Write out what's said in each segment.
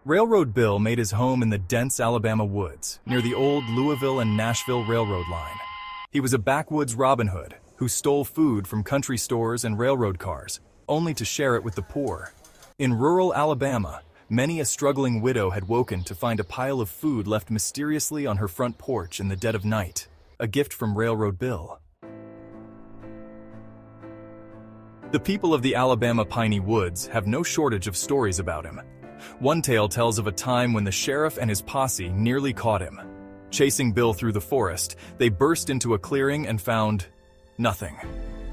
Railroad Bill made his home in the dense Alabama woods, near the old Louisville and Nashville Railroad line. He was a backwoods Robin Hood who stole food from country stores and railroad cars, only to share it with the poor. In rural Alabama, many a struggling widow had woken to find a pile of food left mysteriously on her front porch in the dead of night, a gift from Railroad Bill. The people of the Alabama piney woods have no shortage of stories about him. One tale tells of a time when the sheriff and his posse nearly caught him. Chasing Bill through the forest, they burst into a clearing and found nothing.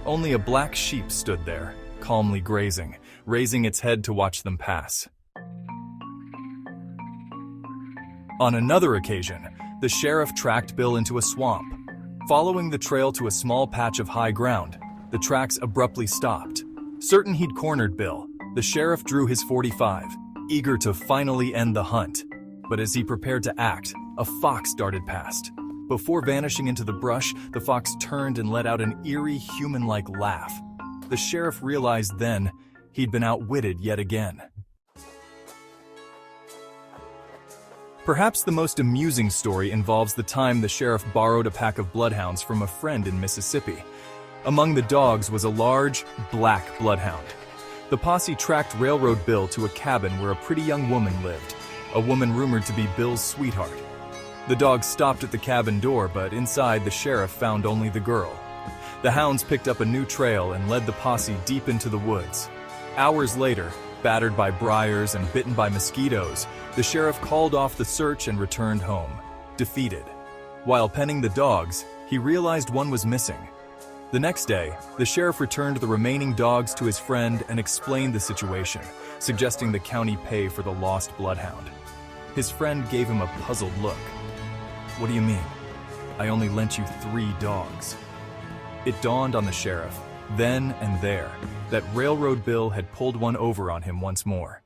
Only a black sheep stood there, calmly grazing, raising its head to watch them pass. On another occasion, the sheriff tracked Bill into a swamp. Following the trail to a small patch of high ground, the tracks abruptly stopped. Certain he'd cornered Bill, the sheriff drew his .45, eager to finally end the hunt. But as he prepared to act, a fox darted past. Before vanishing into the brush, the fox turned and let out an eerie, human-like laugh. The sheriff realized then he'd been outwitted yet again. Perhaps the most amusing story involves the time the sheriff borrowed a pack of bloodhounds from a friend in Mississippi. Among the dogs was a large, black bloodhound. The posse tracked Railroad Bill to a cabin where a pretty young woman lived, a woman rumored to be Bill's sweetheart. The dogs stopped at the cabin door, but inside the sheriff found only the girl. The hounds picked up a new trail and led the posse deep into the woods. Hours later, battered by briars and bitten by mosquitoes, the sheriff called off the search and returned home, defeated. While penning the dogs, he realized one was missing. The next day, the sheriff returned the remaining dogs to his friend and explained the situation, suggesting the county pay for the lost bloodhound. His friend gave him a puzzled look. "What do you mean? I only lent you 3 dogs." It dawned on the sheriff, then and there, that Railroad Bill had pulled one over on him once more.